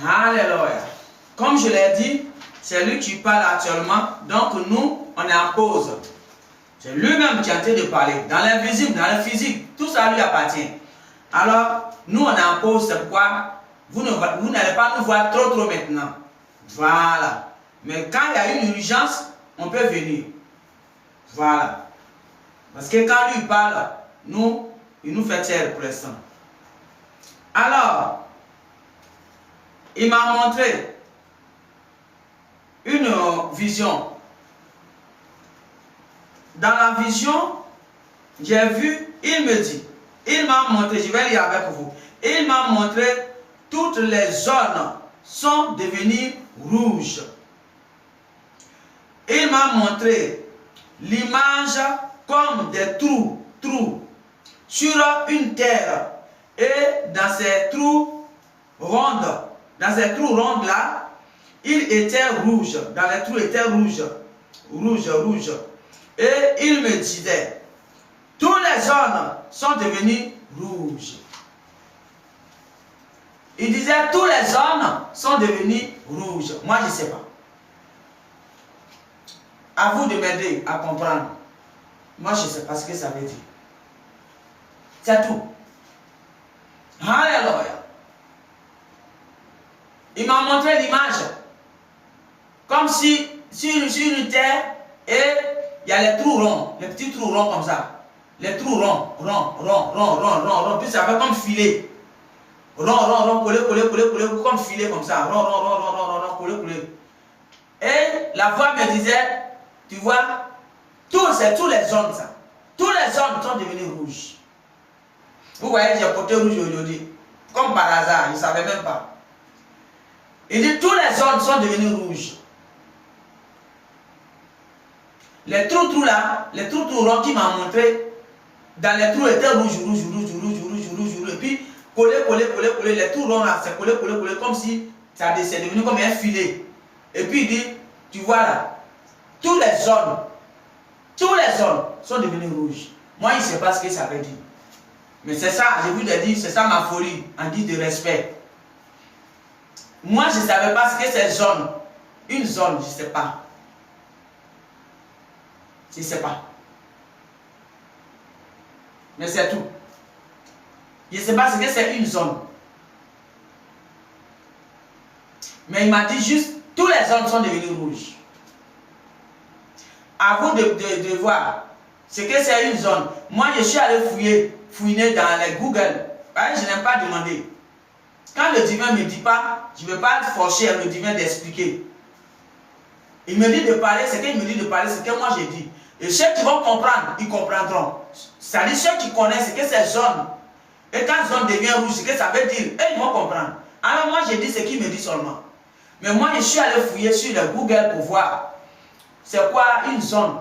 Alléluia. Comme je l'ai dit, c'est lui qui parle actuellement. Donc nous, on est en pause. C'est lui-même qui est en train de parler. Dans l'invisible, dans le physique, tout ça lui appartient. Alors, nous, on est en pause. C'est pourquoi vous n'allez pas nous voir trop maintenant. Voilà. Mais quand il y a une urgence, on peut venir. Voilà. Parce que quand lui parle, nous, il nous fait taire pour l'instant. Alors, il m'a montré une vision. Dans la vision, j'ai vu, il me dit, il m'a montré, je vais lire avec vous, il m'a montré toutes les zones sont devenues rouges. Il m'a montré l'image comme des trous sur une terre. Et dans ces trous ronds là, il était rouge. Dans les trous étaient rouges. Et il me disait, toutes les zones sont devenues rouges. Il disait, toutes les zones sont devenues rouges. Moi, je ne sais pas. À vous de m'aider à comprendre. Moi, je ne sais pas ce que ça veut dire. C'est tout. Alléluia. Il m'a montré l'image. Comme si sur une terre, et il y a les trous ronds, les petits trous ronds comme ça. Les trous ronds. Puis ça fait comme filet. Rond, collé, comme filet comme ça. Rond, collé. Et la voix me disait, tu vois, c'est tous les zones ça. Tous les zones sont devenues rouges. Vous voyez, j'ai porté rouge aujourd'hui. Comme par hasard, je ne savais même pas. Il dit, tous les zones sont devenues rouges. Les trous là, les trous ronds qui m'a montré, dans les trous étaient rouges. Et puis, collé, les trous ronds là, c'est collé, comme si ça c'est devenu comme un filet. Et puis il dit, tu vois là, toutes les zones sont devenues rouges. Moi, je ne sais pas ce que ça veut dire. Mais c'est ça, je vous ai dit, c'est ça ma folie, en dit de respect. Moi, je ne savais pas ce que c'est zone. Une zone, je ne sais pas. Je ne sais pas. Mais c'est tout. Je ne sais pas ce que c'est une zone. Mais il m'a dit juste, toutes les zones sont devenues rouges. À vous de voir ce que c'est une zone. Moi, je suis allé fouiner dans les Google. Je n'aime pas demander. Quand le divin ne me dit pas, je ne vais pas forcer le divin d'expliquer. Il me dit de parler, ce qu'il me dit de parler, c'est que moi j'ai dit. Et ceux qui vont comprendre, ils comprendront. C'est-à-dire ceux qui connaissent ce que c'est zone. Et quand zone devient rouge, ce que ça veut dire, ils vont comprendre. Alors moi j'ai dit ce qu'il me dit seulement. Mais moi je suis allé fouiller sur le Google pour voir c'est quoi une zone.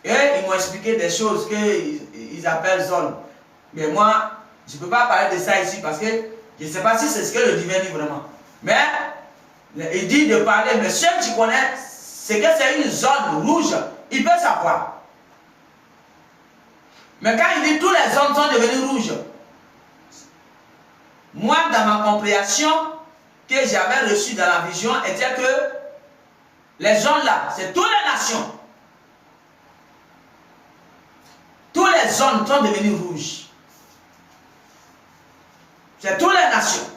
Et ils m'ont expliqué des choses qu'ils appellent zone. Mais moi, je ne peux pas parler de ça ici parce que je ne sais pas si c'est ce que le divin dit vraiment. Mais il dit de parler, mais ceux qui connaissent ce que c'est une zone rouge, ils peuvent savoir. Mais quand il dit toutes les zones sont devenues rouges, moi, dans ma compréhension que j'avais reçue dans la vision, était que les zones là, c'est toutes les nations. Toutes les zones sont devenues rouges. C'est toutes les nations.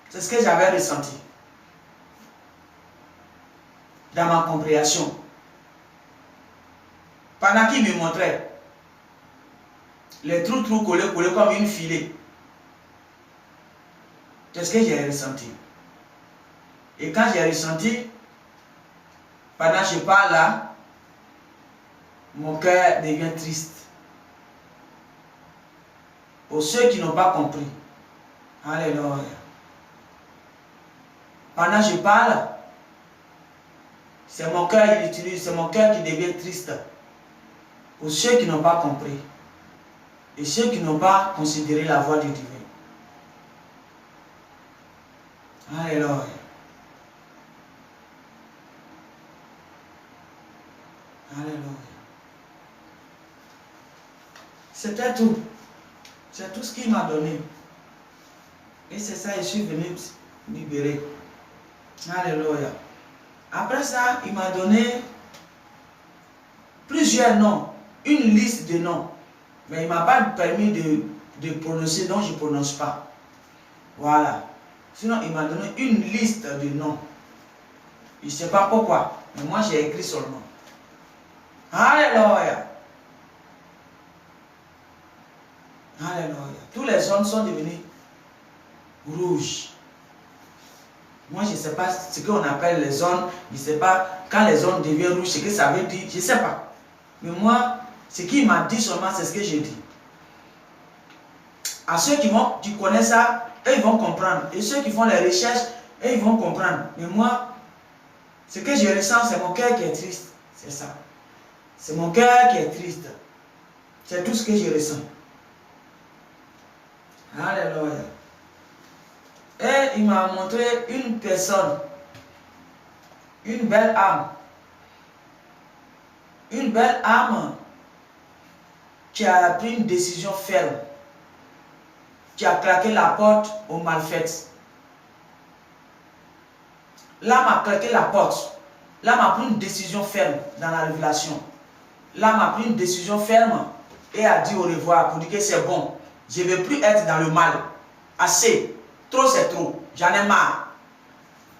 C'est ce que j'avais ressenti dans ma compréhension. Pendant qu'il me montrait les trous collés comme une filet. C'est ce que j'ai ressenti. Et quand j'ai ressenti, pendant que je parle là, mon cœur devient triste. Pour ceux qui n'ont pas compris. Alléluia. Pendant que je parle, c'est mon cœur qui utilise, c'est mon cœur qui devient triste. Pour ceux qui n'ont pas compris. Et ceux qui n'ont pas considéré la voix du divin. Alléluia. Alléluia. C'était tout. C'est tout ce qu'il m'a donné. Et c'est ça, je suis venu libérer. Alléluia. Après ça, il m'a donné plusieurs noms, une liste de noms. Mais il ne m'a pas permis de prononcer, donc je ne prononce pas. Voilà. Sinon, il m'a donné une liste de noms. Je ne sais pas pourquoi, mais moi j'ai écrit seulement. Alléluia. Alléluia. Tous les zones sont devenus rouges. Moi, je ne sais pas ce qu'on appelle les zones. Je ne sais pas quand les zones deviennent rouges, ce que ça veut dire. Je ne sais pas. Mais moi, ce qu'il m'a dit seulement, c'est ce que j'ai dit. À ceux qui connaissent ça, eux, ils vont comprendre. Et ceux qui font les recherches, eux, ils vont comprendre. Mais moi, ce que je ressens, c'est mon cœur qui est triste. C'est ça. C'est mon cœur qui est triste. C'est tout ce que je ressens. Alléluia. Et il m'a montré une personne, une belle âme. Une belle âme qui a pris une décision ferme, qui a claqué la porte aux malfaites. L'âme a claqué la porte. L'âme a pris une décision ferme dans la révélation. L'âme a pris une décision ferme et a dit au revoir pour dire que c'est bon. Je ne veux plus être dans le mal. Assez. Trop, c'est trop. J'en ai marre.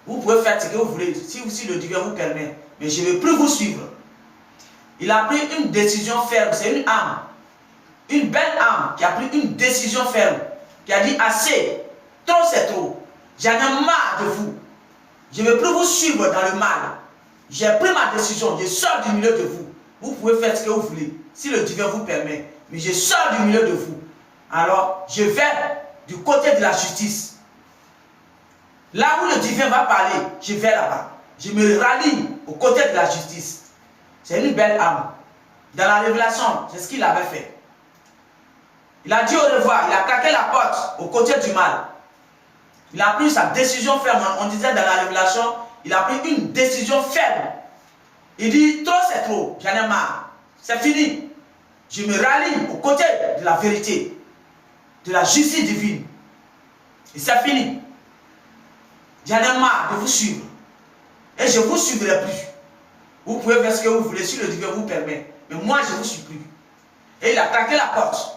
Vous pouvez faire ce que vous voulez, si le divin vous permet. Mais je ne veux plus vous suivre. Il a pris une décision ferme. C'est une âme. Une belle âme qui a pris une décision ferme. Qui a dit assez. Trop, c'est trop. J'en ai marre de vous. Je ne veux plus vous suivre dans le mal. J'ai pris ma décision. Je sors du milieu de vous. Vous pouvez faire ce que vous voulez. Si le divin vous permet. Mais je sors du milieu de vous. Alors, je vais du côté de la justice. Là où le divin va parler, je vais là-bas. Je me rallie aux côtés de la justice. C'est une belle âme. Dans la révélation, c'est ce qu'il avait fait. Il a dit au revoir, il a claqué la porte aux côtés du mal. Il a pris sa décision ferme. On disait dans la révélation, il a pris une décision ferme. Il dit, trop c'est trop, j'en ai marre. C'est fini. Je me rallie aux côtés de la vérité, de la justice divine. Et c'est fini. J'en ai marre de vous suivre. Et je ne vous suivrai plus. Vous pouvez faire ce que vous voulez si le divin vous permet. Mais moi, je ne vous suis plus. Et il a claqué la porte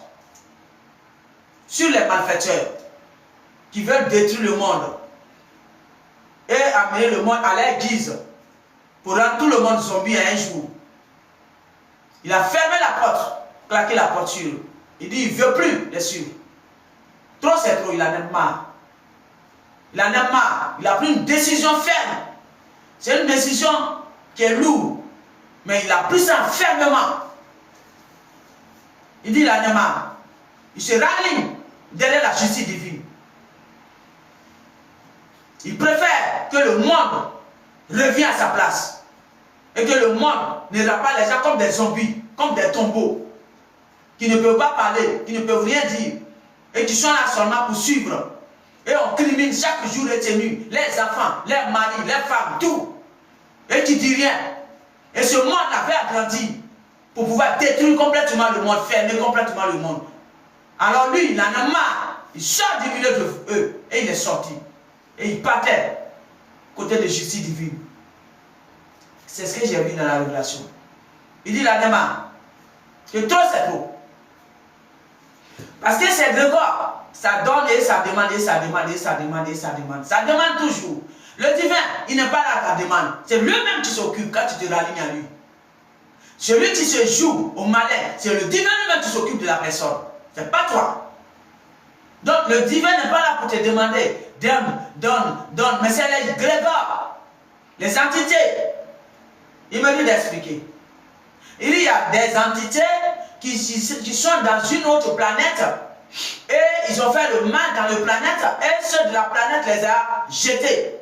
sur les malfaiteurs qui veulent détruire le monde et amener le monde à leur guise pour rendre tout le monde zombie à un jour. Il a fermé la porte, claqué la porte sur eux. Il dit, il ne veut plus les suivre. Trop c'est trop, il en a marre. Il en a marre. Il a pris une décision ferme. C'est une décision qui est lourde. Mais il a pris ça fermement. Il dit, il en a marre. Il se rallie derrière la justice divine. Il préfère que le monde revienne à sa place. Et que le monde ne rend pas les gens comme des zombies, comme des tombeaux. Qui ne peuvent pas parler, qui ne peuvent rien dire. Et qui sont là seulement pour suivre. Et on crimine chaque jour les tenues, les enfants, les maris, les femmes, tout. Et qui dit rien. Et ce monde avait agrandi pour pouvoir détruire complètement le monde, fermer complètement le monde. Alors lui, il en a marre. Il sort du milieu de eux. Et il est sorti. Et il partait côté de justice divine. C'est ce que j'ai vu dans la révélation. Il dit, il en a marre. Que trop c'est trop. Parce que c'est Grégoire. Ça donne et ça demande, et ça demande, et ça demande, et ça demande. Ça demande toujours. Le divin, il n'est pas là à ta demande. C'est lui-même qui s'occupe quand tu te rallignes à lui. Celui qui se joue au malin, c'est le divin lui-même qui s'occupe de la personne. Ce n'est pas toi. Donc le divin n'est pas là pour te demander, donne. Mais c'est les Grégor, les entités. Il me dit d'expliquer. Il y a des entités qui sont dans une autre planète. Et ils ont fait le mal dans la planète. Et ceux de la planète les a jetés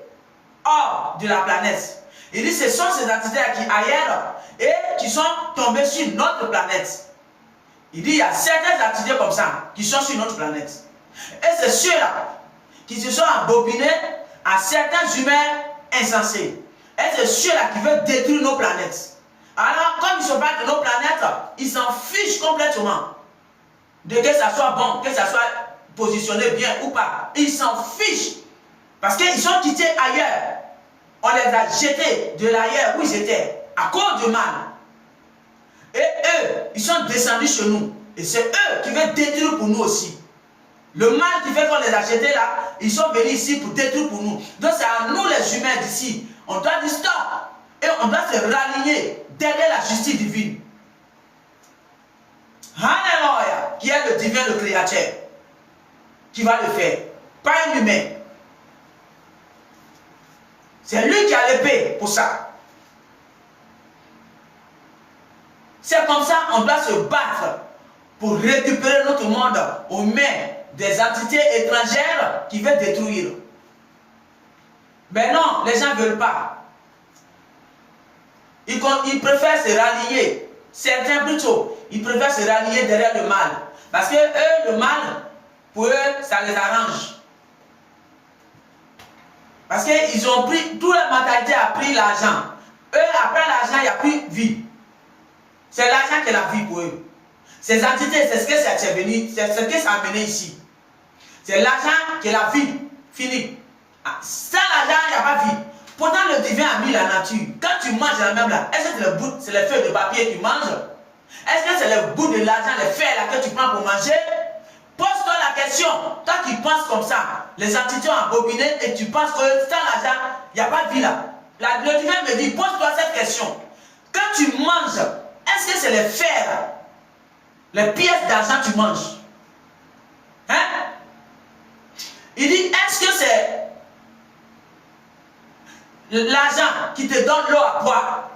hors de la planète. Il dit ce sont ces entités qui ailleurs et qui sont tombées sur notre planète. Il dit il y a certaines entités comme ça qui sont sur notre planète. Et c'est ceux-là qui se sont embobinés à certains humains insensés. Et c'est ceux-là qui veulent détruire nos planètes. Alors, comme ils ne sont pas de nos planètes, ils s'en fichent complètement. De que ça soit bon, que ça soit positionnés bien ou pas. Ils s'en fichent. Parce qu'ils sont quittés ailleurs. On les a jetés de l'ailleurs où ils étaient, à cause du mal. Et eux, ils sont descendus chez nous. Et c'est eux qui veulent détruire pour nous aussi. Le mal qui fait qu'on les a jetés là, ils sont venus ici pour détruire pour nous. Donc c'est à nous les humains d'ici. On doit dire stop. Et on doit se raligner derrière la justice divine. Alléluia. Qui est le divin, le créateur. Qui va le faire. Pas un humain. C'est lui qui a l'épée pour ça. C'est comme ça qu'on doit se battre pour récupérer notre monde aux mains des entités étrangères qui veulent détruire. Mais non, les gens ne veulent pas. Ils préfèrent se rallier. Certains plutôt, ils préfèrent se rallier derrière le mal. Parce que eux, le mal, pour eux, ça les arrange. Parce qu'ils ont pris, toute la mentalité a pris l'argent. Eux, après l'argent, il n'y a plus de vie. C'est l'argent qui est la vie pour eux. Ces entités, c'est ce que c'est venu, c'est ce que ça a mené ici. C'est l'argent qui est la vie. Fini. Sans l'argent, il n'y a pas de vie. Pourtant, le divin a mis la nature. Quand tu manges la même là, est-ce que c'est le bout, c'est les feuilles de papier que tu manges? Est-ce que c'est le bout de l'argent, les feuilles là que tu prends pour manger? Pose-toi la question. Toi qui penses comme ça, les entités ont abominé et tu penses que sans l'argent, il n'y a pas de vie là. Le divin me dit, pose-toi cette question. Quand tu manges, est-ce que c'est les fers, les pièces d'argent que tu manges? Hein? Il dit, est-ce que c'est l'argent qui te donne l'eau à boire?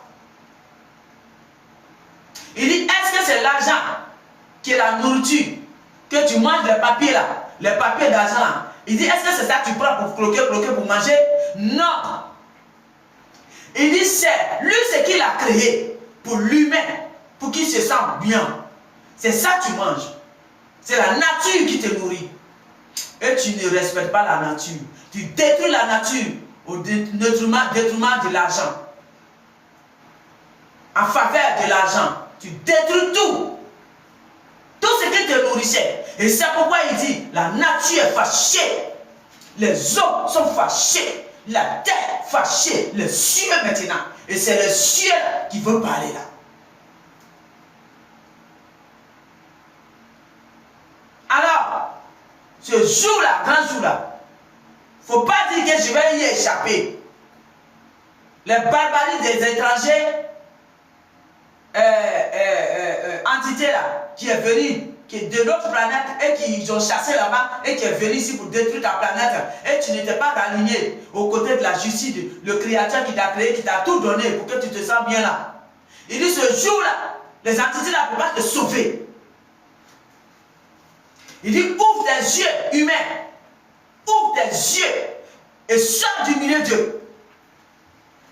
Il dit, est-ce que c'est l'argent qui est la nourriture, que tu manges les papiers là, les papiers d'argent là? Il dit, est-ce que c'est ça que tu prends pour croquer pour manger? Non. Il dit, c'est lui ce qu'il a créé pour l'humain, pour qu'il se sente bien. C'est ça que tu manges. C'est la nature qui te nourrit. Et tu ne respectes pas la nature. Tu détruis la nature au détriment de l'argent. En faveur de l'argent. Tu détruis tout. Tout ce qui te nourrissait. Et c'est pourquoi il dit, la nature est fâchée. Les hommes sont fâchés. La terre fâchée. Les cieux maintenant. Et c'est le ciel qui veut parler là. Alors, ce jour-là, grand jour-là, il ne faut pas dire que je vais y échapper. Les barbaries des étrangers, entités là, qui est venue, qui est de notre planète et qui ont chassé là-bas et qui est venu ici pour détruire ta planète et tu n'étais pas aligné aux côtés de la justice, le créateur qui t'a créé, qui t'a tout donné pour que tu te sens bien là. Il dit ce jour-là, les entités là ne peuvent pas te sauver. Il dit ouvre tes yeux humains, ouvre tes yeux et sors du milieu d'eux.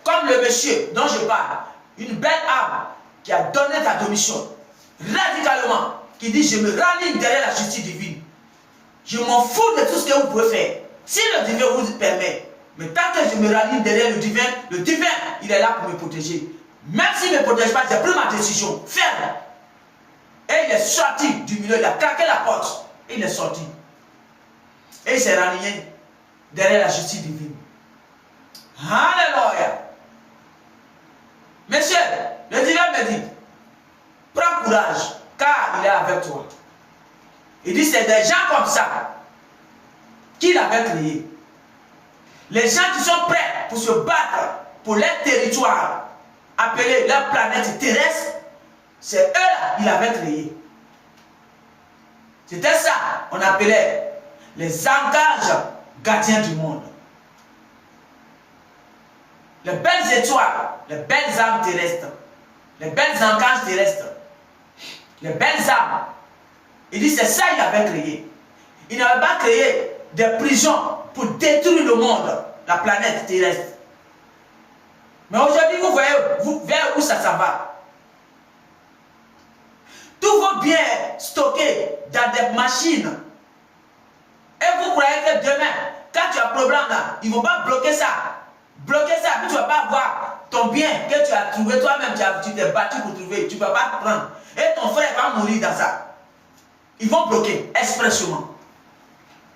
Comme le monsieur dont je parle, une belle âme qui a donné ta démission radicalement, qui dit je me rallie derrière la justice divine. Je m'en fous de tout ce que vous pouvez faire. Si le divin vous permet, mais tant que je me rallie derrière le divin, il est là pour me protéger. Même s'il ne me protège pas, j'ai pris ma décision ferme. Et il est sorti du milieu, il a claqué la porte. Et il est sorti. Et il s'est rallié derrière la justice divine. Alléluia. Monsieur, le divin me dit, prends courage, car il est avec toi. Il dit, c'est des gens comme ça qu'il avait créé. Les gens qui sont prêts pour se battre pour leur territoire, appelé leur planète terrestre, c'est eux-là qu'il avait créé. C'était ça, on appelait les anges gardiens du monde. Les belles étoiles, les belles âmes terrestres, les belles anges terrestres, les belles âmes. Il dit c'est ça qu'il avait créé. Il n'avait pas créé des prisons pour détruire le monde, la planète terrestre. Mais aujourd'hui, vous voyez vers où ça va. Tous vos biens stockés dans des machines. Et vous croyez que demain, quand tu as un problème là, ils ne vont pas bloquer ça. Bloquer ça, puis tu ne vas pas avoir ton bien que tu as trouvé toi-même, tu t'es battu pour trouver, tu ne vas pas prendre. Et ton frère va mourir dans ça. Ils vont bloquer expressément.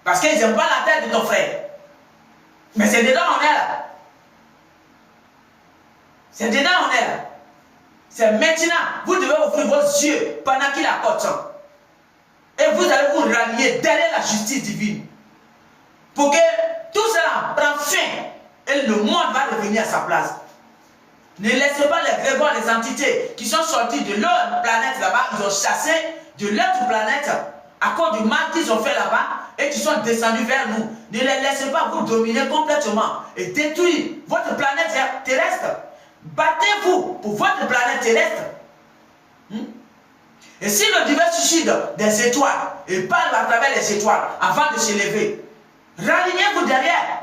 Parce qu'ils n'aiment pas la tête de ton frère. Mais c'est dedans on est là. C'est dedans on est là. C'est maintenant, vous devez ouvrir vos yeux pendant qu'il accorde ça. Et vous allez vous rallier derrière la justice divine. Pour que tout cela prenne fin. Et le monde va revenir à sa place. Ne laissez pas les Grégoires, les entités qui sont sortis de leur planète là-bas, ils ont chassé de l'autre planète à cause du mal qu'ils ont fait là-bas et qui sont descendus vers nous. Ne les laissez pas vous dominer complètement et détruire votre planète terrestre. Battez-vous pour votre planète terrestre. Et si le divin suscite des étoiles et parle à travers les étoiles avant de se lever, ralignez-vous derrière.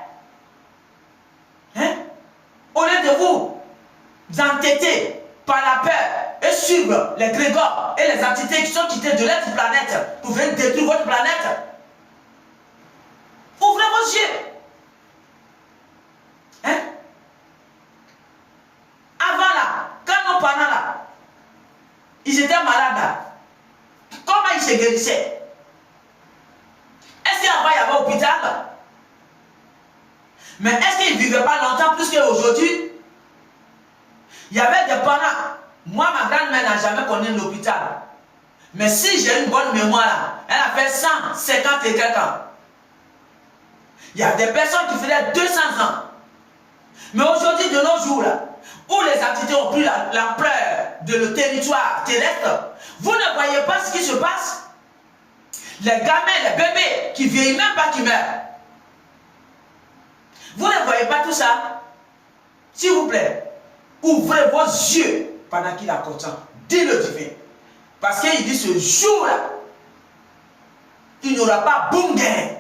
Au lieu de vous entêter par la peur et suivre les Grégores et les entités qui sont quittées de l'autre planète pour venir détruire votre planète, ouvrez vos yeux. Avant là, quand nos parents là, ils étaient malades là, comment ils se guérissaient? Est-ce qu'avant il y avait hôpital? Mais est-ce qu'ils ne vivaient pas longtemps plus qu'aujourd'hui? Il y avait des parents. Moi, ma grand-mère n'a jamais connu l'hôpital. Mais si j'ai une bonne mémoire là, elle a fait 150 et quelques ans. Il y a des personnes qui faisaient 200 ans. Mais aujourd'hui, de nos jours, là, où les entités ont pris l'ampleur de le territoire terrestre, vous ne voyez pas ce qui se passe. Les gamins, les bébés qui vieillissent même pas, qui meurent. Vous ne voyez pas tout ça? S'il vous plaît, ouvrez vos yeux pendant qu'il accorde ça. Dis le divin. Parce qu'il dit ce jour-là, il n'y aura pas Bunge.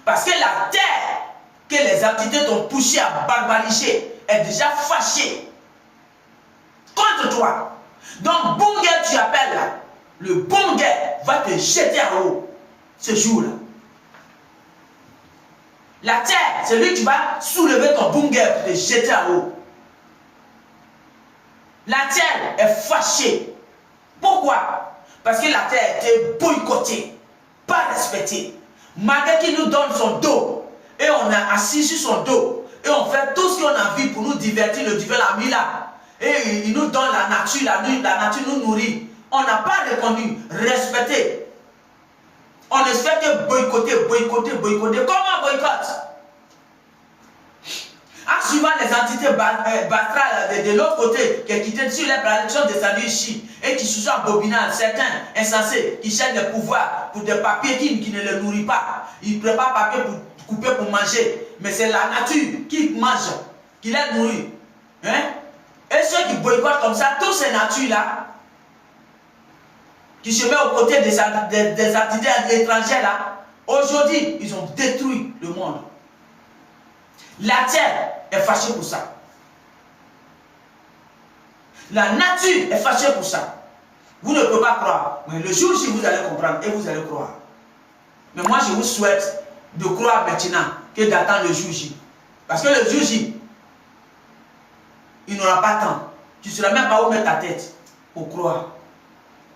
Parce que la terre que les entités t'ont poussé à barbariser est déjà fâchée contre toi. Donc Bunge, tu appelles là. Le Bunge va te jeter en haut ce jour-là. La terre, c'est lui qui va soulever ton Bunge pour te jeter en haut. La terre est fâchée. Pourquoi? Parce que la terre a été boycottée, pas respectée. Malgré qu'il nous donne son dos, et on a assis sur son dos, et on fait tout ce qu'on a envie pour nous divertir, le divin l'a mis là. Et il nous donne la nature la nature nous nourrit. On n'a pas répondu, respecté. On ne fait que boycotter. Comment boycotte? En suivant les entités bastrales de l'autre côté, qui quittent sur les planètes, sont descendus ici, et qui se sont embobinés, certains insensés, qui cherchent des pouvoirs pour des papiers qui ne les nourrissent pas. Ils préparent papier pour couper, pour manger. Mais c'est la nature qui mange, qui les nourrit. Et ceux qui boycottent comme ça, tous ces natures-là, qui se mettent aux côtés des entités étrangères là, aujourd'hui, ils ont détruit le monde. La terre est fâchée pour ça. La nature est fâchée pour ça. Vous ne pouvez pas croire. Mais le jour où vous allez comprendre et vous allez croire. Mais moi, je vous souhaite de croire maintenant que d'attendre le jour J. Parce que le jour J, il n'aura pas de temps. Tu ne sauras même pas où mettre ta tête pour croire.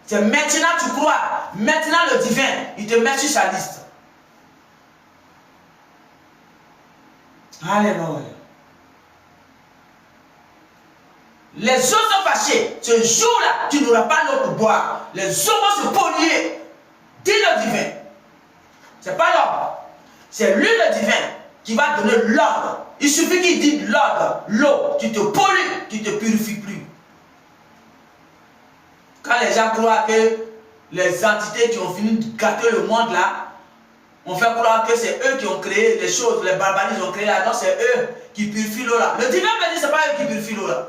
C'est maintenant que tu crois. Maintenant le divin, il te met sur sa liste. Alléluia. Les eaux sont fâchées. Ce jour-là, tu n'auras pas l'eau pour boire. Les eaux vont se polluer. Dis le divin. Ce n'est pas l'homme. C'est lui le divin qui va donner l'ordre. Il suffit qu'il dise l'ordre. L'eau, tu te pollues, tu ne te purifies plus. Quand les gens croient que les entités qui ont fini de gâter le monde là, on fait croire que c'est eux qui ont créé les choses, les barbaries ont créé là, donc c'est eux qui purifient l'eau là. Le divin me dit c'est pas eux qui purifient l'eau là.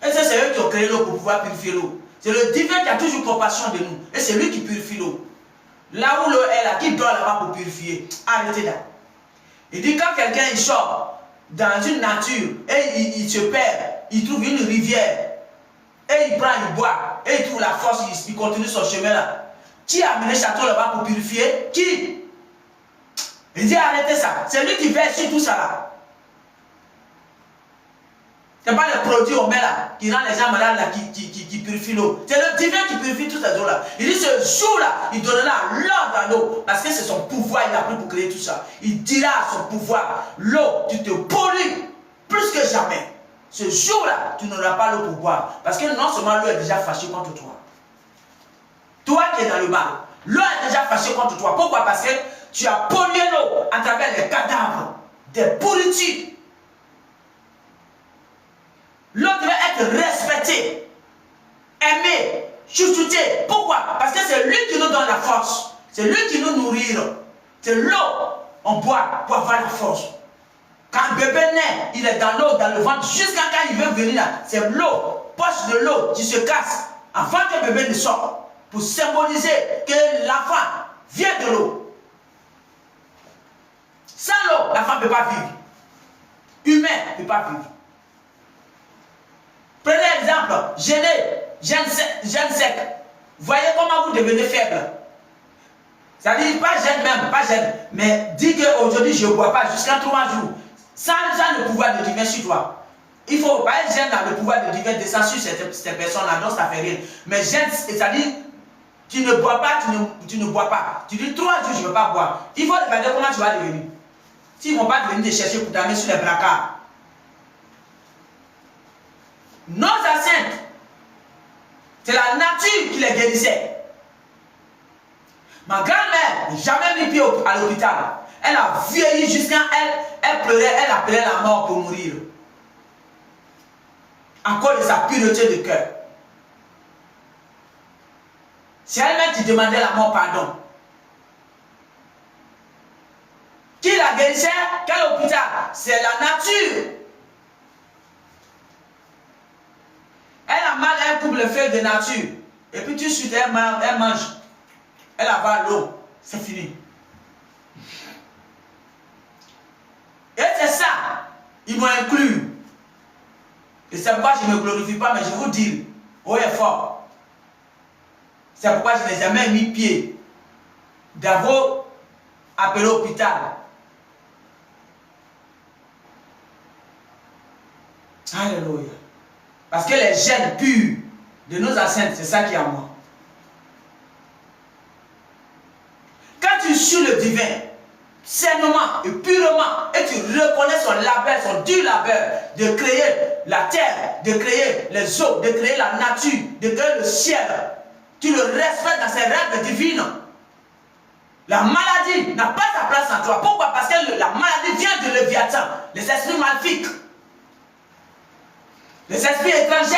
Et c'est eux qui ont créé l'eau pour pouvoir purifier l'eau. C'est le divin qui a toujours compassion de nous. Et c'est lui qui purifie l'eau. Là où l'eau est là, qui doit là-bas pour purifier. Arrêtez là. Il dit quand quelqu'un il sort dans une nature et il se perd, il trouve une rivière et il prend, il boit et il trouve la force, il continue son chemin là. Qui a amené château là-bas pour purifier? Qui? Il dit arrêtez ça. C'est lui qui fait sur tout ça là. Ce n'est pas les produits on met là, qui rend les gens malades là, qui purifient l'eau. C'est le divin qui purifie toutes ces eaux-là. Il dit ce jour-là, il donnera l'ordre à l'eau. Parce que c'est son pouvoir, il a pris pour créer tout ça. Il dira à son pouvoir, l'eau, tu te pollues plus que jamais. Ce jour-là, tu n'auras pas l'eau pour boire. Parce que non seulement l'eau est déjà fâchée contre toi. Toi qui es dans le mal, l'eau est déjà fâchée contre toi. Pourquoi? Parce que tu as pollué l'eau à travers les cadavres, des pourritures. L'eau devait être respectée, aimée, chouchoutée. Pourquoi? Parce que c'est lui qui nous donne la force. C'est lui qui nous nourrit. C'est l'eau on boit pour avoir la force. Quand un bébé naît, il est dans l'eau, dans le ventre, jusqu'à quand il veut venir là. C'est l'eau, poche de l'eau qui se casse avant que le bébé ne sorte. Pour symboliser que l'enfant vient de l'eau. Sans l'eau, l'enfant ne peut pas vivre. Humain ne peut pas vivre. Prenez l'exemple, jeûne sec. Voyez comment vous devenez faible. C'est-à-dire, pas jeûne même, pas jeûne. Mais dis qu'aujourd'hui, je ne bois pas jusqu'à 3 jours. Sans le pouvoir de divin sur toi. Il faut pas être jeûne dans le pouvoir de divin descend sur ces personnes-là, donc ça ne fait rien. Mais jeûne, c'est-à-dire, tu ne bois pas, tu ne bois pas. Tu dis 3 jours, je ne veux pas boire. Il faut regarder comment tu vas devenir. S'ils ne vont pas venir te chercher pour t'amener sur les bracards. Nos ancêtres, c'est la nature qui les guérissait. Ma grand-mère n'a jamais mis pied à l'hôpital. Elle a vieilli jusqu'à elle pleurait, elle appelait la mort pour mourir. Encore de sa pureté de cœur. C'est elle-même qui demandait la mort pardon. Qui la guérissait? Quel hôpital? C'est la nature. Elle a mal, elle coupe le feu de nature. Et puis tout de suite, elle mange. Elle avale l'eau. C'est fini. Et c'est ça. Ils m'ont inclus. Et c'est pourquoi je ne me glorifie pas, mais je vous dis, haut et fort. C'est pourquoi je n'ai jamais mis pied d'avoir appelé l'hôpital. Alléluia. Parce que les gènes purs de nos ancêtres, c'est ça qui est en moi. Quand tu suis le divin, sainement et purement, et tu reconnais son labeur, son dur labeur, de créer la terre, de créer les eaux, de créer la nature, de créer le ciel, tu le respectes dans ses règles divines. La maladie n'a pas sa place en toi. Pourquoi? Parce que la maladie vient de Léviathan, les esprits maléfiques. Les esprits étrangers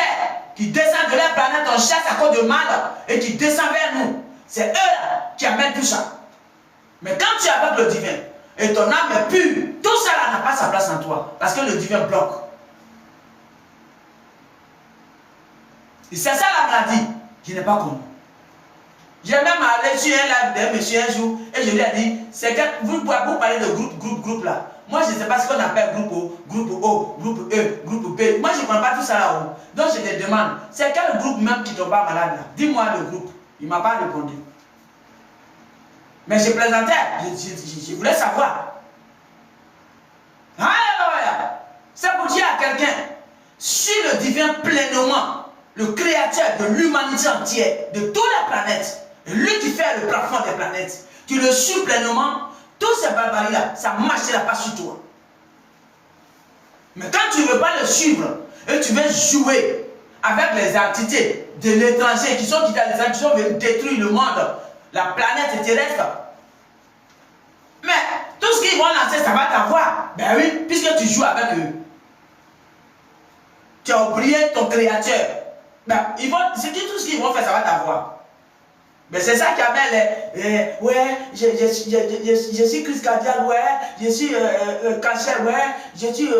qui descendent de la planète en chasse à cause de mal et qui descendent vers nous. C'est eux qui amènent tout ça. Mais quand tu es avec le divin et ton âme est pure, tout ça là n'a pas sa place en toi. Parce que le divin bloque. Et c'est ça la maladie. Je n'ai pas compris. J'ai même allé sur un live d'un monsieur un jour et je lui ai dit, c'est que vous parlez de groupe là. Moi je ne sais pas ce qu'on appelle groupe O, groupe E, groupe B. Moi je ne comprends pas tout ça là-haut. Donc je te demande, c'est quel groupe même qui ne tombe pas malade là? Dis-moi le groupe. Il ne m'a pas répondu. Mais je plaisantais, je voulais savoir. Alléluia! C'est pour dire à quelqu'un, suis le divin pleinement, le créateur de l'humanité entière, de toutes les planètes. Lui qui fait le plafond des planètes, tu le suis pleinement, tous ces barbaries-là, ça ne marchera pas sur toi. Mais quand tu ne veux pas le suivre, et tu veux jouer avec les entités de l'étranger qui sont venus détruire le monde, la planète terrestre, mais tout ce qu'ils vont lancer, ça va t'avoir. Ben oui, puisque tu joues avec eux. Tu as oublié ton créateur. Ben, c'est tout ce qu'ils vont faire, ça va t'avoir. Mais c'est ça qui amène les. Ouais, je suis crise cardiaque, ouais, je suis cancer, ouais, je suis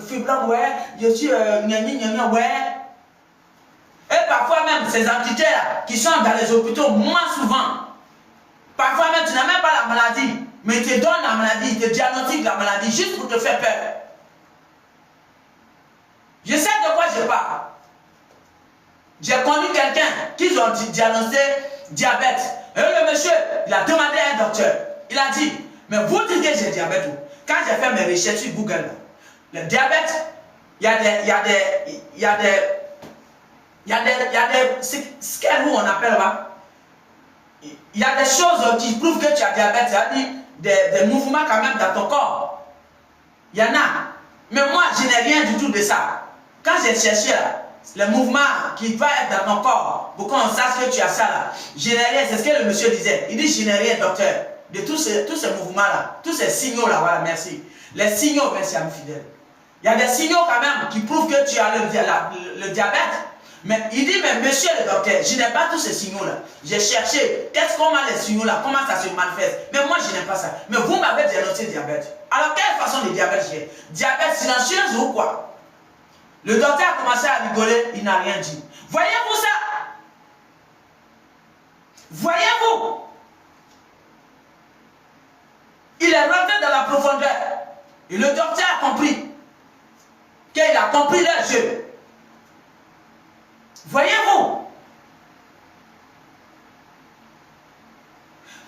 fibrome, ouais, je suis ouais. Et parfois même, ces entités-là qui sont dans les hôpitaux, moins souvent, parfois même, tu n'as même pas la maladie, mais ils te donnent la maladie, ils te diagnostiquent la maladie juste pour te faire peur. Je sais de quoi je parle. J'ai connu quelqu'un qui ont diagnostiqué diabète. Et le monsieur, il a demandé à un docteur. Il a dit, mais vous dites que j'ai diabète. Quand j'ai fait mes recherches sur Google, le diabète, il y a des scales où on appelle là. Il y a des choses qui prouvent que tu as diabète, c'est-à-dire des mouvements quand même dans ton corps. Il y en a. Mais moi, je n'ai rien du tout de ça. Quand j'ai cherché là, le mouvement qui va être dans ton corps, pour qu'on sache que tu as ça là, je n'ai rien, c'est ce que le monsieur disait. Il dit, je n'ai rien, docteur, de tous ces mouvements-là, tous ces signaux-là, voilà, merci. Les signaux, merci à mes fidèles. Il y a des signaux quand même qui prouvent que tu as le diabète. Mais il dit, mais monsieur le docteur, je n'ai pas tous ces signaux-là. J'ai cherché, comment les signaux-là, comment ça se manifeste. Mais moi, je n'ai pas ça. Mais vous m'avez diagnostiqué diabète. Alors, quelle façon de diabète j'ai? Diabète silencieuse ou quoi? Le docteur a commencé à rigoler, il n'a rien dit. Voyez-vous ça? Voyez-vous? Il est rentré dans la profondeur. Et le docteur a compris. Qu'il a compris leur jeu. Voyez-vous?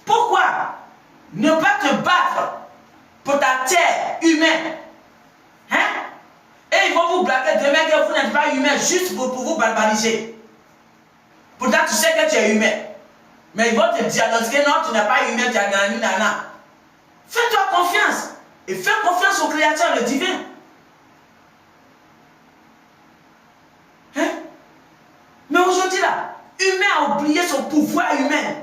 Pourquoi ne pas te battre pour ta terre humaine? Hein? Et ils vont vous blaguer demain que vous n'êtes pas humain juste pour vous barbariser. Pourtant, tu sais que tu es humain. Mais ils vont te diagnostiquer, non, tu n'es pas humain, tu as gagné, nana. Fais-toi confiance. Et fais confiance au Créateur, le divin. Hein? Mais aujourd'hui, là, humain a oublié son pouvoir humain.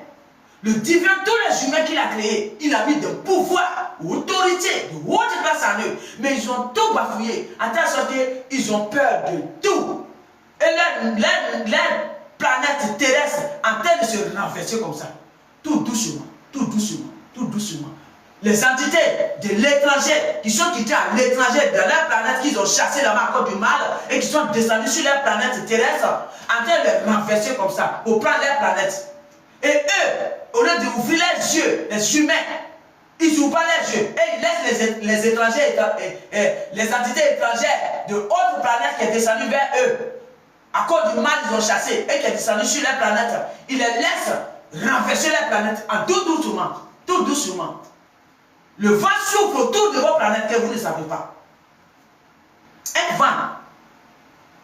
Le divin, tous les humains qu'il a créés, il a mis de pouvoir, autorité, de haute place en eux. Mais ils ont tout bafouillé. En telle sorte qu'ils ont peur de tout. Et leur planète terrestre en train de se renverser comme ça. Tout doucement, tout doucement, tout doucement. Les entités de l'étranger qui sont quittées à l'étranger de leur planète qu'ils ont chassé là-bas à cause du mal et qui sont descendus sur leur planète terrestre en train de les renverser comme ça pour prendre leur planète. Et eux, au lieu d'ouvrir les yeux, les humains, ils n'ouvrent pas les yeux et ils laissent les étrangers, les entités étrangères de autres planètes qui sont descendues vers eux. À cause du mal, ils ont chassé et qui est descendu sur leur planète. Ils les laissent renverser leur planète en tout doucement, tout doucement. Le vent souffle autour de vos planètes que vous ne savez pas. Un vent,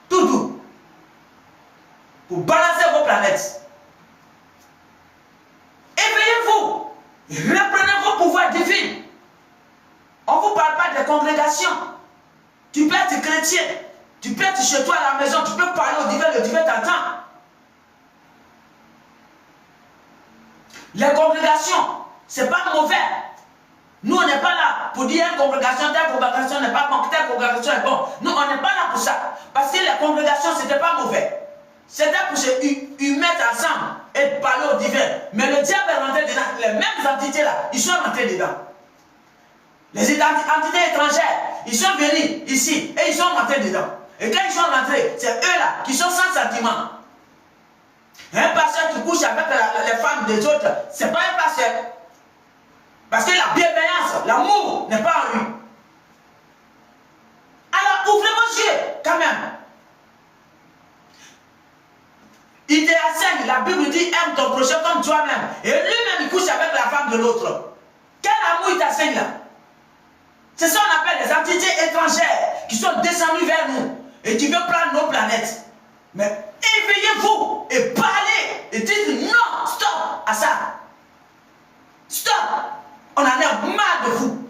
tout doux, pour balancer vos planètes. Éveillez-vous, reprenez vos pouvoirs divins. On ne vous parle pas des congrégations. Tu peux être chrétien, tu peux être chez toi à la maison, tu peux parler au divin, le divin t'entend. Les congrégations, ce n'est pas mauvais. Nous, on n'est pas là pour dire une congrégation, telle congrégation n'est pas bon, telle congrégation est bon. Nous, on n'est pas là pour ça. Parce que les congrégations, ce n'était pas mauvais. C'était pour se mettre ensemble et parler au divin. Mais le diable est rentré dedans. Les mêmes entités là, ils sont rentrés dedans. Les entités étrangères, ils sont venus ici et ils sont rentrés dedans. Et quand ils sont rentrés, c'est eux là qui sont sans sentiment. Un pasteur qui couche avec les femmes des autres, ce n'est pas un pasteur. Parce que la bienveillance, l'amour n'est pas en lui. Alors ouvrez vos yeux quand même. Il te enseigne, la Bible dit aime ton prochain comme toi-même. Et lui-même il couche avec la femme de l'autre. Quel amour il t'enseigne là? C'est ça qu'on appelle les entités étrangères qui sont descendues vers nous et qui veulent prendre nos planètes. Mais éveillez-vous et parlez et dites non, stop à ça. Stop. On en a marre de vous.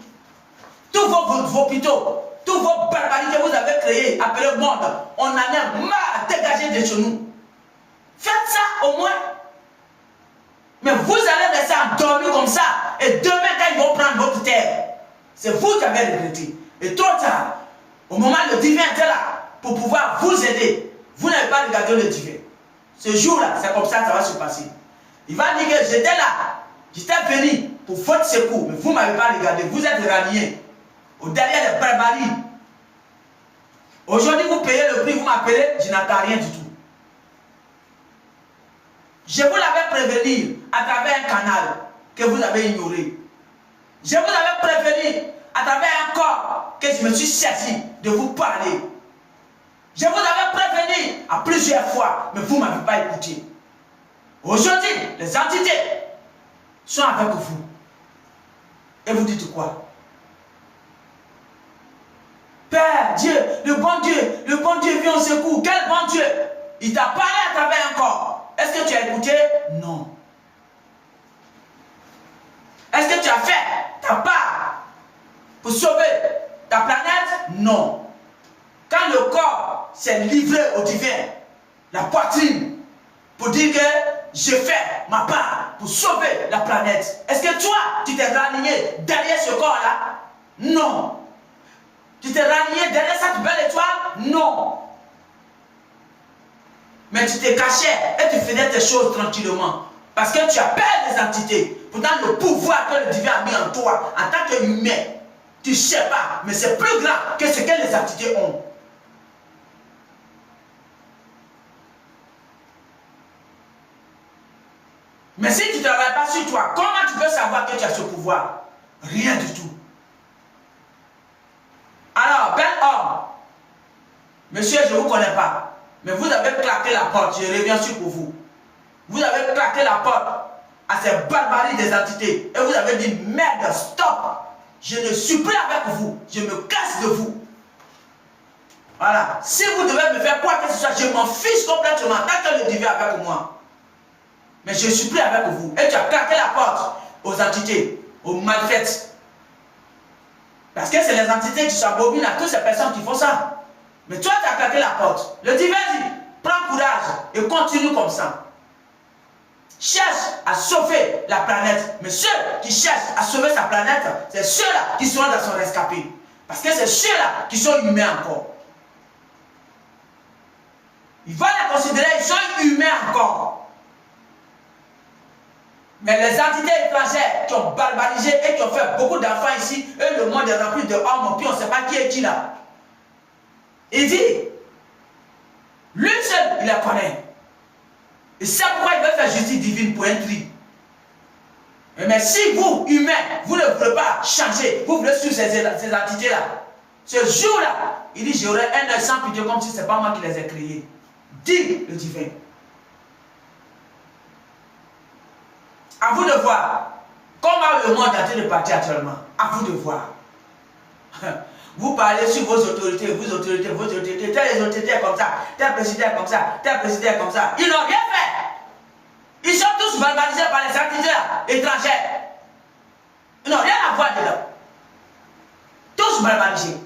Tous vos hôpitaux, tous vos barbaries que vous avez créés, appelés monde, on en a marre à dégager de chez nous. Faites ça au moins. Mais vous allez rester endormis comme ça. Et demain, quand ils vont prendre votre terre, c'est vous qui avez regretté. Et trop tard, au moment où le divin était là, pour pouvoir vous aider, vous n'avez pas regardé le divin. Ce jour-là, c'est comme ça que ça va se passer. Il va dire que j'étais là, j'étais venu pour votre secours, mais vous ne m'avez pas regardé, vous êtes ralliés au derrière des barbaries. Aujourd'hui, vous payez le prix, vous m'appelez, je n'attends rien du tout. Je vous l'avais prévenu à travers un canal que vous avez ignoré. Je vous avais prévenu à travers un corps que je me suis saisi de vous parler. Je vous avais prévenu à plusieurs fois, mais vous ne m'avez pas écouté. Aujourd'hui, les entités sont avec vous. Et vous dites quoi? Père Dieu, le bon Dieu vient au secours. Quel bon Dieu? Il t'a parlé à travers un corps. Est-ce que tu as écouté? Non. Est-ce que tu as fait ta part pour sauver ta planète? Non. Quand le corps s'est livré au divin, la poitrine, pour dire que je fais ma part pour sauver la planète, est-ce que toi, tu t'es raligné derrière ce corps-là? Non. Tu t'es raligné derrière cette belle étoile? Non. Mais tu t'es caché et tu faisais tes choses tranquillement. Parce que tu as peur des entités. Pourtant, le pouvoir que le divin a mis en toi, en tant qu'humain, tu ne sais pas, mais c'est plus grand que ce que les entités ont. Mais si tu ne travailles pas sur toi, comment tu peux savoir que tu as ce pouvoir? Rien du tout. Alors, bel homme, monsieur, je ne vous connais pas, mais vous avez claqué la porte, je reviens sur pour vous. Vous avez claqué la porte à ces barbaries des entités et vous avez dit, merde, stop, je ne suis plus avec vous, je me casse de vous. Voilà, si vous devez me faire quoi que ce soit, je m'en fiche complètement, tant que le divin est avec moi. Mais je ne suis plus avec vous. Et tu as claqué la porte aux entités, aux malfaites. Parce que c'est les entités qui s'abobinent à toutes ces personnes qui font ça. Mais toi, tu as claqué la porte. Le divin dit, prends courage et continue comme ça. Cherche à sauver la planète. Mais ceux qui cherchent à sauver sa planète, c'est ceux-là qui seront dans son rescapé. Parce que c'est ceux-là qui sont humains encore. Il va les considérer, ils sont humains encore. Mais les entités étrangères qui ont barbarisé et qui ont fait beaucoup d'enfants ici, et le monde est rempli de hommes, puis on ne sait pas qui est qui là. Il dit, lui seul, il la connaît. Et c'est pourquoi il veut faire justice divine pour un tri. Mais si vous, humains, vous ne voulez pas changer, vous voulez suivre ces entités-là, ce jour-là, il dit, j'aurai un œil sans pitié comme si ce n'est pas moi qui les ai créés. Dit le divin. À vous de voir comment le monde est en train de partir actuellement. À vous de voir. Vous parlez sur vos autorités, vos autorités, tels autorités comme ça, tel président comme ça, tel président comme ça. Ils n'ont rien fait. Ils sont tous barbarisés par les entités étrangères. Ils n'ont rien à voir dedans. Tous barbarisés.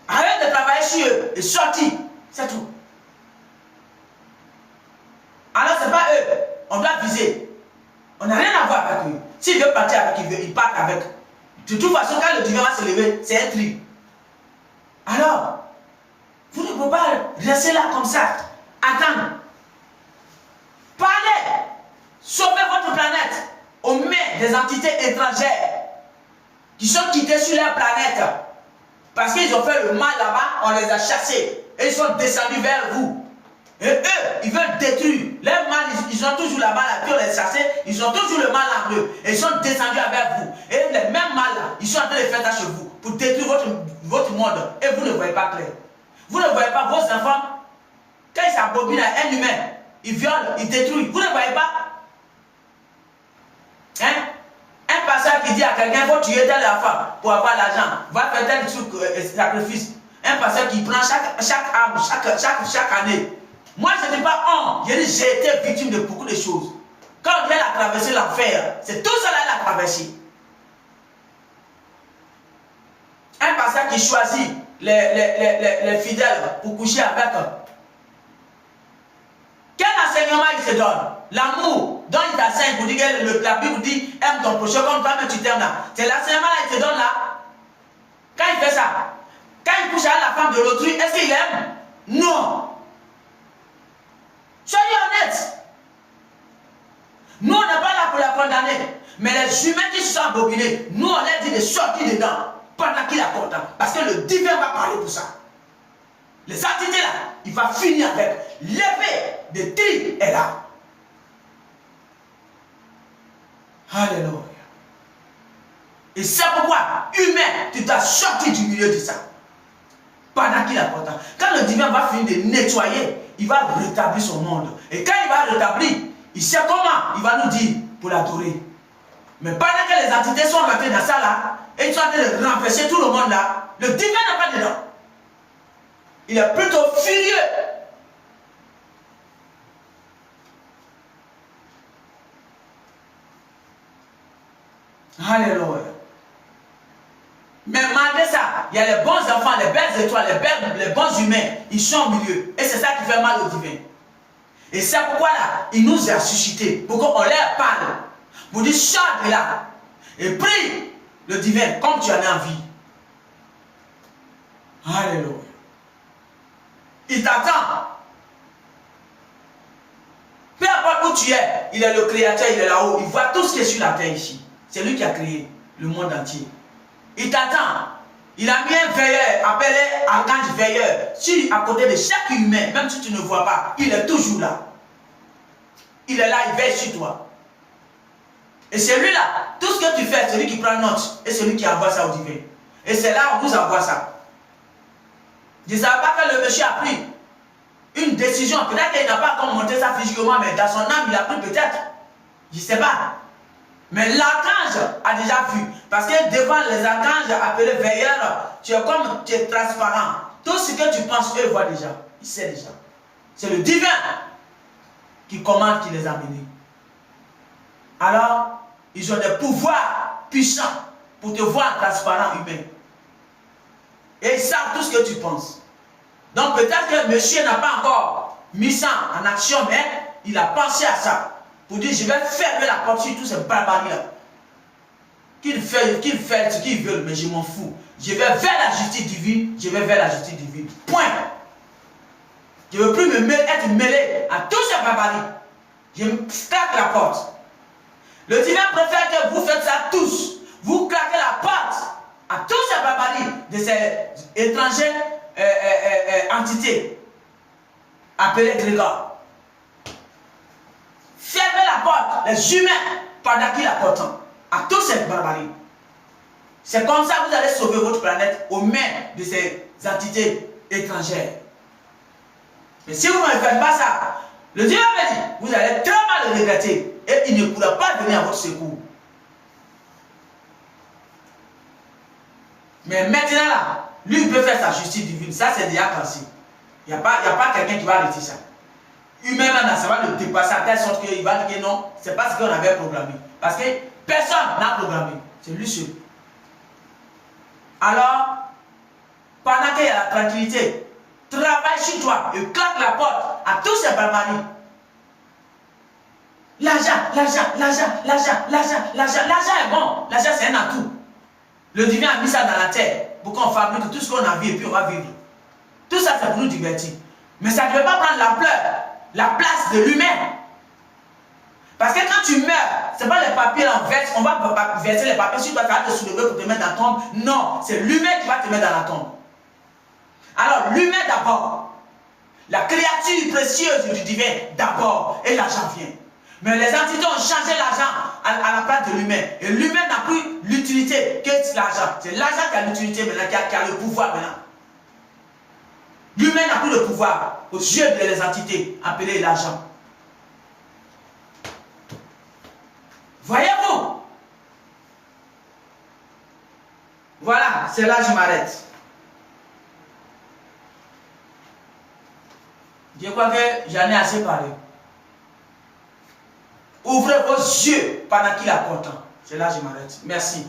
Arrête de travailler sur eux et sortir. C'est tout. Alors ce n'est pas eux. On doit viser. On n'a rien à voir avec eux. S'il veut partir avec eux, il part avec. De toute façon, quand le divin va se lever, c'est un tri. Alors, vous ne pouvez pas rester là comme ça. Attendre. Parlez. Sauvez votre planète aux mains des entités étrangères qui sont quittées sur leur planète. Parce qu'ils ont fait le mal là-bas, on les a chassés. Et ils sont descendus vers vous. Et eux, ils veulent détruire. Les mal, ils sont toujours là-bas, là, puis on les chassés, ils ont toujours le mal en eux. Et ils sont descendus avec vous. Et les mêmes mal, là, ils sont en train de faire ça chez vous pour détruire votre monde. Et vous ne voyez pas clair. Vous ne voyez pas vos enfants. Quand ils s'abobinent à un humain, ils violent, ils détruisent. Vous ne voyez pas. Hein? Un pasteur qui dit à quelqu'un, il faut tuer tel enfant pour avoir l'argent, va faire tel truc, sacrifice. Un pasteur qui prend chaque arme, chaque année. Moi, je ne dis pas honte. J'ai été victime de beaucoup de choses. Quand on vient à traverser l'enfer, c'est tout cela qu'il a traversé. Un pasteur qui choisit les fidèles pour coucher avec eux. Quel enseignement il te donne? L'amour dont il t'enseigne pour dire que la Bible dit aime ton prochain comme toi-même tu t'aimes là. C'est l'enseignement là qu'il te donne là. Quand il fait ça, quand il couche avec la femme de l'autrui, est-ce qu'il aime? Non. Soyez honnêtes. Nous, on n'est pas là pour la condamner. Mais les humains qui se sont abobinés, nous, on leur dit de sortir dedans pendant qu'il la condamne. Parce que le divin va parler pour ça. Les entités là, il va finir avec l'épée de tri est là. Alléluia. Et c'est pourquoi, humain, tu dois sortir du milieu de ça. Pendant qu'il la condamne. Quand le divin va finir de nettoyer, il va rétablir son monde. Et quand il va rétablir, il sait comment il va nous dire pour l'adorer. Mais pendant que les entités sont rentrées dans ça là, et tu es en train de renverser tout le monde là, le divin n'est pas dedans. Il est plutôt furieux. Alléluia. Mais malgré ça, il y a les bons enfants, les belles étoiles, les bons humains, ils sont au milieu. Et c'est ça qui fait mal au divin. Et c'est pourquoi là, il nous a suscité, pour qu'on leur parle. Pour dire, chante de là. Et prie le divin comme tu en as envie. Alléluia. Il t'attend. Peu importe où tu es, il est le créateur, il est là-haut. Il voit tout ce qui est sur la terre ici. C'est lui qui a créé le monde entier. Il t'attend. Il a mis un veilleur, appelé archange veilleur, à côté de chaque humain, même si tu ne vois pas, il est toujours là. Il est là, il veille sur toi. Et celui-là, tout ce que tu fais, c'est lui qui prend note, et c'est lui qui envoie ça au divin. Et c'est là où vous envoie ça. Je ne savais pas que le monsieur a pris une décision. Peut-être qu'il n'a pas encore monté ça physiquement, mais dans son âme, il a pris peut-être. Je ne sais pas. Mais l'archange a déjà vu. Parce que devant les archanges appelés veilleurs, tu es transparent. Tout ce que tu penses, eux voient déjà. Ils savent déjà. C'est le divin qui commande, qui les a menés. Alors, ils ont des pouvoirs puissants pour te voir transparent humain. Et ils savent tout ce que tu penses. Donc peut-être que monsieur n'a pas encore mis ça en action, mais il a pensé à ça. Pour dire, je vais fermer la porte sur tous ces barbaries-là. Qu'ils fassent ce qu'ils veulent, mais je m'en fous. Je vais vers la justice divine, je vais vers la justice divine. Point. Je ne veux plus être mêlé à tous ces barbaries. Je me claque la porte. Le divin préfère que vous faites ça tous. Vous claquez la porte à tous ces barbaries de ces étrangers entités appelées Grégor. Fermez la porte, les humains, pendant qu'il apportent à tous ces barbaries. C'est comme ça que vous allez sauver votre planète aux mains de ces entités étrangères. Mais si vous ne faites pas ça, le Dieu me dit, vous allez très mal le regretter et il ne pourra pas venir à votre secours. Mais maintenant là, lui il peut faire sa justice divine, ça c'est déjà cassé. Il n'y a pas quelqu'un qui va arrêter ça. Humainement, ça va le dépasser à telle sorte qu'il va dire que non, c'est pas ce qu'on avait programmé. Parce que personne n'a programmé, c'est lui seul. Alors, pendant qu'il y a la tranquillité, travaille sur toi et claque la porte à tous ces barbaries. L'argent est bon, l'argent c'est un atout. Le divin a mis ça dans la terre pour qu'on fabrique tout ce qu'on a vu et puis on va vivre. Tout ça c'est pour nous divertir. Mais ça ne peut pas prendre la place de l'humain. Parce que quand tu meurs, ce n'est pas les papiers en verse, on va verser les papiers sur toi, tu vas te soulever pour te mettre dans la tombe. Non, c'est l'humain qui va te mettre dans la tombe. Alors l'humain d'abord, la créature précieuse du divin d'abord, et l'argent vient. Mais les entités ont changé l'argent à la place de l'humain. Et l'humain n'a plus l'utilité que l'argent. C'est l'argent qui a l'utilité maintenant, qui a le pouvoir maintenant. L'humain n'a plus le pouvoir aux yeux des entités appelées l'argent. Voyez-vous? Voilà, c'est là que je m'arrête. Je crois que j'en ai assez parlé. Ouvrez vos yeux pendant qu'il a content. C'est là que je m'arrête. Merci.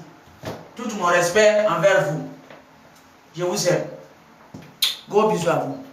Tout mon respect envers vous. Je vous aime. Gros bisous à vous.